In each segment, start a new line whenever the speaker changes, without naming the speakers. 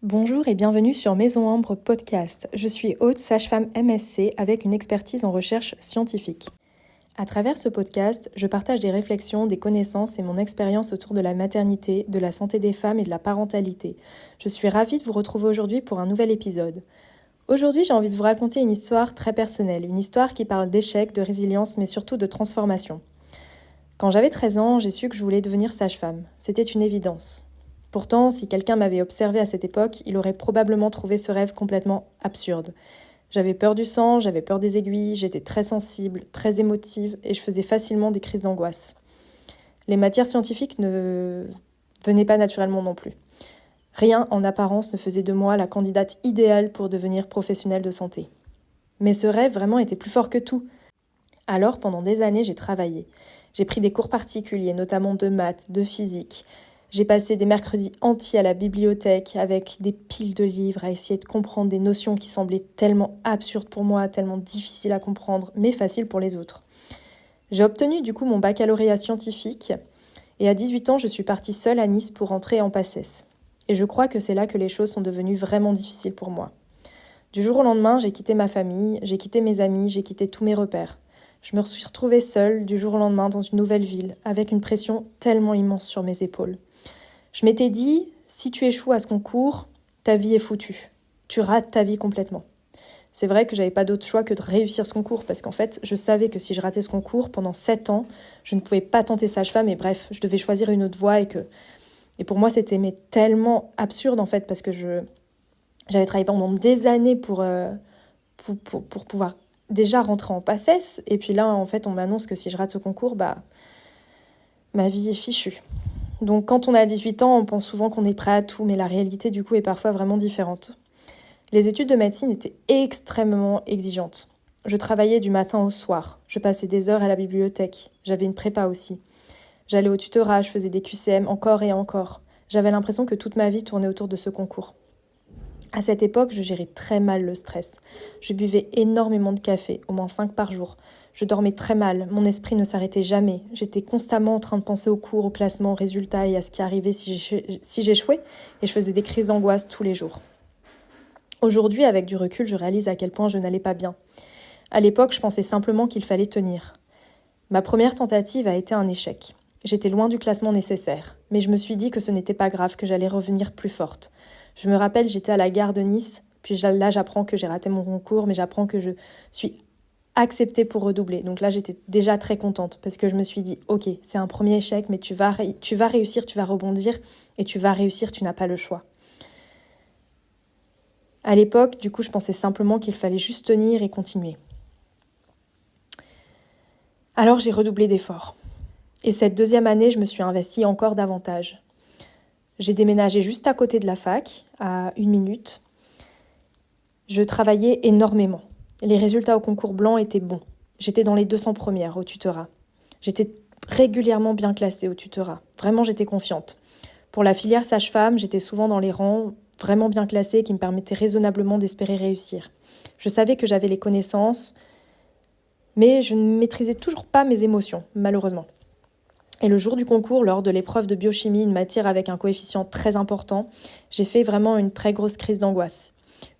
Bonjour et bienvenue sur Maison Ambre Podcast. Je suis Aude, sage-femme MSc avec une expertise en recherche scientifique. À travers ce podcast, je partage des réflexions, des connaissances et mon expérience autour de la maternité, de la santé des femmes et de la parentalité. Je suis ravie de vous retrouver aujourd'hui pour un nouvel épisode. Aujourd'hui, j'ai envie de vous raconter une histoire très personnelle, une histoire qui parle d'échec, de résilience, mais surtout de transformation. Quand j'avais 13 ans, j'ai su que je voulais devenir sage-femme. C'était une évidence. Pourtant, si quelqu'un m'avait observé à cette époque, il aurait probablement trouvé ce rêve complètement absurde. J'avais peur du sang, j'avais peur des aiguilles, j'étais très sensible, très émotive et je faisais facilement des crises d'angoisse. Les matières scientifiques ne venaient pas naturellement non plus. Rien en apparence ne faisait de moi la candidate idéale pour devenir professionnelle de santé. Mais ce rêve vraiment était plus fort que tout. Alors, pendant des années, j'ai travaillé. J'ai pris des cours particuliers, notamment de maths, de physique. J'ai passé des mercredis entiers à la bibliothèque avec des piles de livres à essayer de comprendre des notions qui semblaient tellement absurdes pour moi, tellement difficiles à comprendre, mais faciles pour les autres. J'ai obtenu du coup mon baccalauréat scientifique et à 18 ans, je suis partie seule à Nice pour entrer en PACES. Et je crois que c'est là que les choses sont devenues vraiment difficiles pour moi. Du jour au lendemain, j'ai quitté ma famille, j'ai quitté mes amis, j'ai quitté tous mes repères. Je me suis retrouvée seule du jour au lendemain dans une nouvelle ville, avec une pression tellement immense sur mes épaules. Je m'étais dit, si tu échoues à ce concours, ta vie est foutue. Tu rates ta vie complètement. C'est vrai que j'avais pas d'autre choix que de réussir ce concours, parce qu'en fait, je savais que si je ratais ce concours, pendant 7 ans, je ne pouvais pas tenter sage-femme, et bref, je devais choisir une autre voie, et pour moi, c'était tellement absurde, en fait, parce que j'avais travaillé pendant des années pour pouvoir déjà rentrer en PACES, et puis là, en fait, on m'annonce que si je rate ce concours, ma vie est fichue. Donc quand on a 18 ans, on pense souvent qu'on est prêt à tout, mais la réalité du coup est parfois vraiment différente. Les études de médecine étaient extrêmement exigeantes. Je travaillais du matin au soir, je passais des heures à la bibliothèque, j'avais une prépa aussi. J'allais au tutorat, je faisais des QCM encore et encore. J'avais l'impression que toute ma vie tournait autour de ce concours. À cette époque, je gérais très mal le stress. Je buvais énormément de café, au moins 5 par jour. Je dormais très mal, mon esprit ne s'arrêtait jamais. J'étais constamment en train de penser aux cours, au classement, aux résultats et à ce qui arrivait si j'échouais, et je faisais des crises d'angoisse tous les jours. Aujourd'hui, avec du recul, je réalise à quel point je n'allais pas bien. À l'époque, je pensais simplement qu'il fallait tenir. Ma première tentative a été un échec. J'étais loin du classement nécessaire, mais je me suis dit que ce n'était pas grave, que j'allais revenir plus forte. Je me rappelle, j'étais à la gare de Nice, puis là j'apprends que j'ai raté mon concours, mais j'apprends que je suis acceptée pour redoubler. Donc là j'étais déjà très contente, parce que je me suis dit, ok, c'est un premier échec, mais tu vas réussir, tu vas rebondir, et tu vas réussir, tu n'as pas le choix. À l'époque, du coup, je pensais simplement qu'il fallait juste tenir et continuer. Alors j'ai redoublé d'efforts. Et cette deuxième année, je me suis investie encore davantage. J'ai déménagé juste à côté de la fac, à 1 minute. Je travaillais énormément. Les résultats au concours blanc étaient bons. J'étais dans les 200 premières au tutorat. J'étais régulièrement bien classée au tutorat. Vraiment, j'étais confiante. Pour la filière sage-femme, j'étais souvent dans les rangs, vraiment bien classée, qui me permettaient raisonnablement d'espérer réussir. Je savais que j'avais les connaissances, mais je ne maîtrisais toujours pas mes émotions, malheureusement. Et le jour du concours, lors de l'épreuve de biochimie, une matière avec un coefficient très important, j'ai fait vraiment une très grosse crise d'angoisse.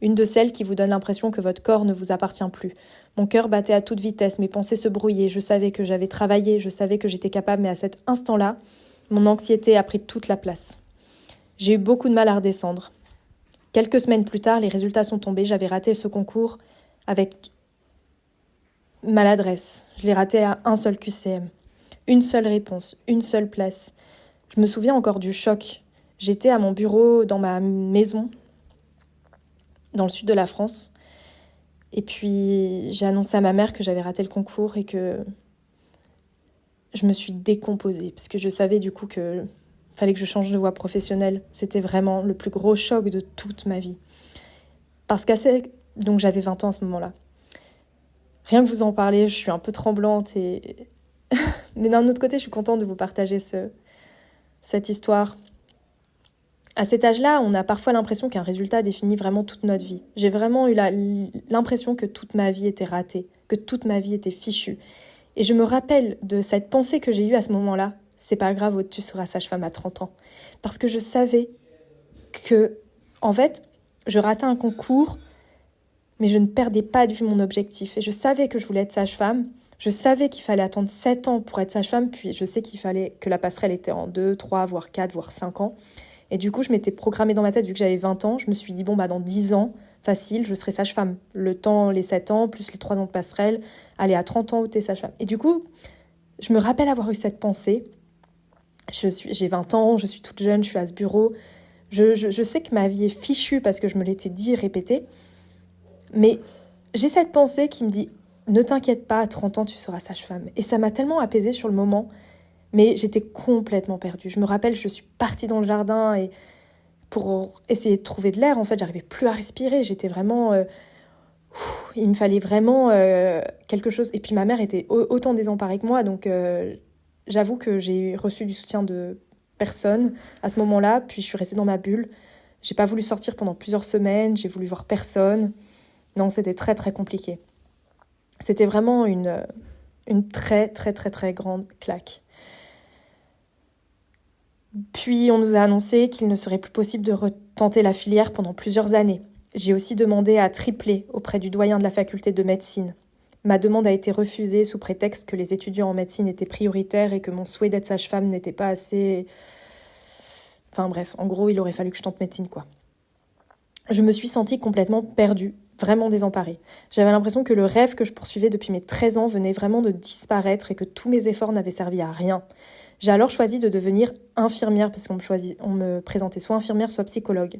Une de celles qui vous donne l'impression que votre corps ne vous appartient plus. Mon cœur battait à toute vitesse, mes pensées se brouillaient, je savais que j'avais travaillé, je savais que j'étais capable, mais à cet instant-là, mon anxiété a pris toute la place. J'ai eu beaucoup de mal à redescendre. Quelques semaines plus tard, les résultats sont tombés, j'avais raté ce concours avec maladresse. Je l'ai raté à un seul QCM. Une seule réponse, une seule place. Je me souviens encore du choc. J'étais à mon bureau dans ma maison, dans le sud de la France. Et puis j'ai annoncé à ma mère que j'avais raté le concours et que je me suis décomposée. Parce que je savais du coup qu'il fallait que je change de voie professionnelle. C'était vraiment le plus gros choc de toute ma vie. Donc j'avais 20 ans à ce moment-là. Rien que vous en parler, je suis un peu tremblante mais d'un autre côté, je suis contente de vous partager cette histoire. À cet âge-là, on a parfois l'impression qu'un résultat définit vraiment toute notre vie. J'ai vraiment eu l'impression que toute ma vie était ratée, que toute ma vie était fichue. Et je me rappelle de cette pensée que j'ai eue à ce moment-là. C'est pas grave, Aude, tu seras sage-femme à 30 ans. Parce que je savais que En fait, je ratais un concours, mais je ne perdais pas de vue mon objectif. Et je savais que je voulais être sage-femme. Je savais qu'il fallait attendre 7 ans pour être sage-femme, puis je sais qu'il fallait que la passerelle était en 2, 3, voire 4, voire 5 ans. Et du coup, je m'étais programmée dans ma tête, vu que j'avais 20 ans, je me suis dit, dans 10 ans, facile, je serai sage-femme. Le temps, les 7 ans, plus les 3 ans de passerelle, allez, à 30 ans, où t'es sage-femme. Et du coup, je me rappelle avoir eu cette pensée. J'ai 20 ans, je suis toute jeune, je suis à ce bureau. Je sais que ma vie est fichue parce que je me l'étais dit et répété. Mais j'ai cette pensée qui me dit, ne t'inquiète pas, à 30 ans, tu seras sage-femme. Et ça m'a tellement apaisée sur le moment, mais j'étais complètement perdue. Je me rappelle, je suis partie dans le jardin et pour essayer de trouver de l'air, en fait, j'arrivais plus à respirer. J'étais vraiment... il me fallait vraiment quelque chose. Et puis ma mère était autant désemparée que moi, donc j'avoue que j'ai reçu du soutien de personne à ce moment-là. Puis je suis restée dans ma bulle. J'ai pas voulu sortir pendant plusieurs semaines, j'ai voulu voir personne. Non, c'était très très compliqué. C'était vraiment une très très très très grande claque. Puis on nous a annoncé qu'il ne serait plus possible de retenter la filière pendant plusieurs années. J'ai aussi demandé à tripler auprès du doyen de la faculté de médecine. Ma demande a été refusée sous prétexte que les étudiants en médecine étaient prioritaires et que mon souhait d'être sage-femme n'était pas assez... Enfin bref, en gros, il aurait fallu que je tente médecine, quoi. Je me suis sentie complètement perdue, vraiment désemparée. J'avais l'impression que le rêve que je poursuivais depuis mes 13 ans venait vraiment de disparaître et que tous mes efforts n'avaient servi à rien. J'ai alors choisi de devenir infirmière parce on me présentait soit infirmière, soit psychologue.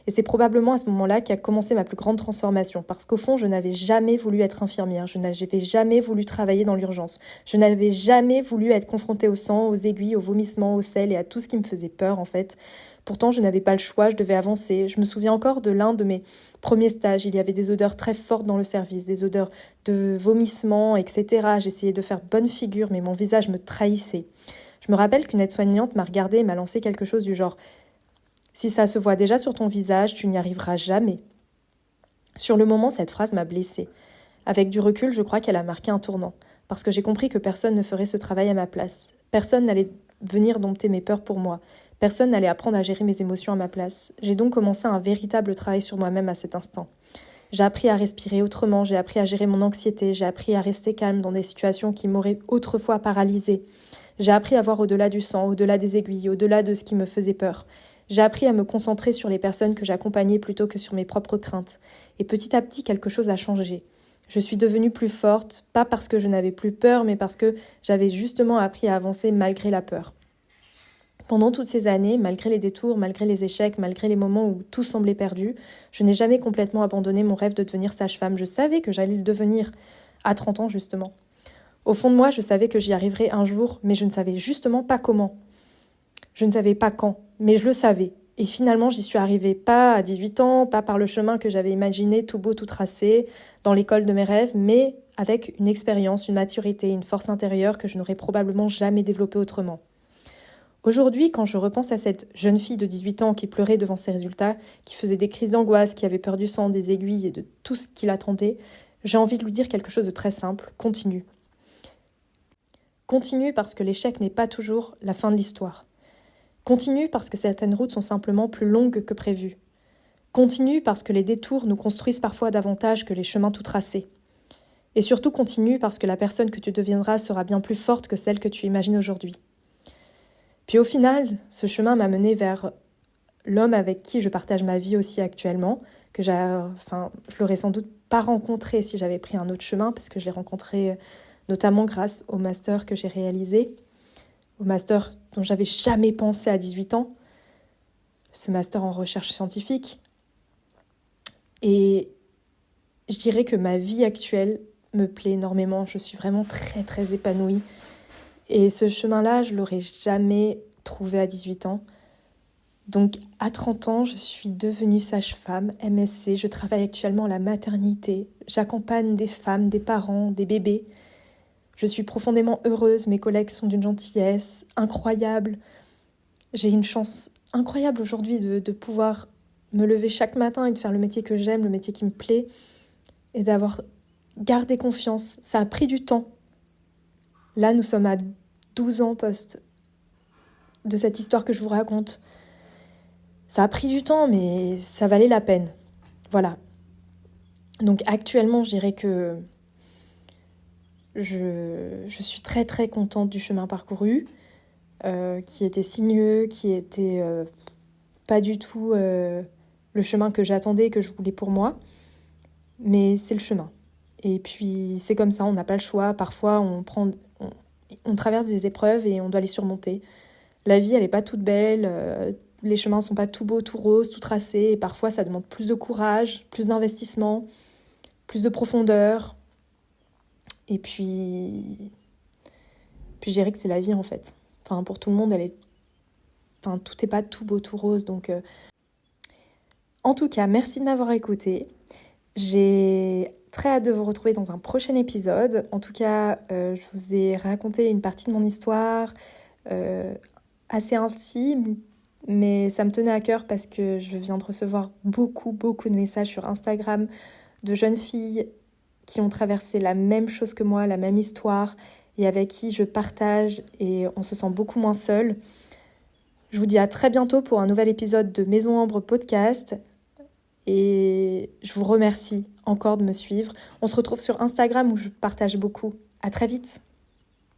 Et c'est probablement à ce moment-là qu'a commencé ma plus grande transformation parce qu'au fond, je n'avais jamais voulu être infirmière, je n'avais jamais voulu travailler dans l'urgence, je n'avais jamais voulu être confrontée au sang, aux aiguilles, aux vomissements, au sel et à tout ce qui me faisait peur en fait. Pourtant, je n'avais pas le choix, je devais avancer. Je me souviens encore de l'un de mes premiers stages. Il y avait des odeurs très fortes dans le service, des odeurs de vomissements, etc. J'essayais de faire bonne figure, mais mon visage me trahissait. Je me rappelle qu'une aide-soignante m'a regardée et m'a lancé quelque chose du genre « Si ça se voit déjà sur ton visage, tu n'y arriveras jamais ». Sur le moment, cette phrase m'a blessée. Avec du recul, je crois qu'elle a marqué un tournant, parce que j'ai compris que personne ne ferait ce travail à ma place. Personne n'allait venir dompter mes peurs pour moi. Personne n'allait apprendre à gérer mes émotions à ma place. J'ai donc commencé un véritable travail sur moi-même à cet instant. J'ai appris à respirer autrement, j'ai appris à gérer mon anxiété, j'ai appris à rester calme dans des situations qui m'auraient autrefois paralysée. J'ai appris à voir au-delà du sang, au-delà des aiguilles, au-delà de ce qui me faisait peur. J'ai appris à me concentrer sur les personnes que j'accompagnais plutôt que sur mes propres craintes. Et petit à petit, quelque chose a changé. Je suis devenue plus forte, pas parce que je n'avais plus peur, mais parce que j'avais justement appris à avancer malgré la peur. Pendant toutes ces années, malgré les détours, malgré les échecs, malgré les moments où tout semblait perdu, je n'ai jamais complètement abandonné mon rêve de devenir sage-femme. Je savais que j'allais le devenir, à 30 ans justement. Au fond de moi, je savais que j'y arriverais un jour, mais je ne savais justement pas comment. Je ne savais pas quand, mais je le savais. Et finalement, j'y suis arrivée pas à 18 ans, pas par le chemin que j'avais imaginé, tout beau, tout tracé, dans l'école de mes rêves, mais avec une expérience, une maturité, une force intérieure que je n'aurais probablement jamais développée autrement. Aujourd'hui, quand je repense à cette jeune fille de 18 ans qui pleurait devant ses résultats, qui faisait des crises d'angoisse, qui avait peur du sang, des aiguilles et de tout ce qui l'attendait, j'ai envie de lui dire quelque chose de très simple, continue. Continue parce que l'échec n'est pas toujours la fin de l'histoire. Continue parce que certaines routes sont simplement plus longues que prévues. Continue parce que les détours nous construisent parfois davantage que les chemins tout tracés. Et surtout continue parce que la personne que tu deviendras sera bien plus forte que celle que tu imagines aujourd'hui. Puis au final, ce chemin m'a menée vers l'homme avec qui je partage ma vie aussi actuellement, que je l'aurais sans doute pas rencontré si j'avais pris un autre chemin, parce que je l'ai rencontré notamment grâce au master que j'ai réalisé, au master dont j'avais jamais pensé à 18 ans, ce master en recherche scientifique. Et je dirais que ma vie actuelle me plaît énormément, je suis vraiment très très épanouie. Et ce chemin-là, je ne l'aurais jamais trouvé à 18 ans. Donc à 30 ans, je suis devenue sage-femme, MSC. Je travaille actuellement à la maternité. J'accompagne des femmes, des parents, des bébés. Je suis profondément heureuse. Mes collègues sont d'une gentillesse incroyable. J'ai une chance incroyable aujourd'hui de pouvoir me lever chaque matin et de faire le métier que j'aime, le métier qui me plaît, et d'avoir gardé confiance. Ça a pris du temps. Là, nous sommes à 12 ans post de cette histoire que je vous raconte. Ça a pris du temps, mais ça valait la peine. Voilà. Donc actuellement, je dirais que je suis très très contente du chemin parcouru, qui était sinueux, qui était pas du tout le chemin que j'attendais, que je voulais pour moi. Mais c'est le chemin. Et puis c'est comme ça, on n'a pas le choix. Parfois, on traverse des épreuves et on doit les surmonter. La vie, elle n'est pas toute belle. Les chemins ne sont pas tout beaux, tout roses, tout tracés. Et parfois, ça demande plus de courage, plus d'investissement, plus de profondeur. Et puis je dirais que c'est la vie, en fait. Enfin, pour tout le monde, tout n'est pas tout beau, tout rose. Donc, en tout cas, merci de m'avoir écouté. J'ai très hâte de vous retrouver dans un prochain épisode. En tout cas, je vous ai raconté une partie de mon histoire, assez intime, mais ça me tenait à cœur parce que je viens de recevoir beaucoup de messages sur Instagram de jeunes filles qui ont traversé la même chose que moi, la même histoire, et avec qui je partage et on se sent beaucoup moins seul. Je vous dis à très bientôt pour un nouvel épisode de Maison Ambre Podcast. Et je vous remercie encore de me suivre. On se retrouve sur Instagram où je partage beaucoup. À très vite.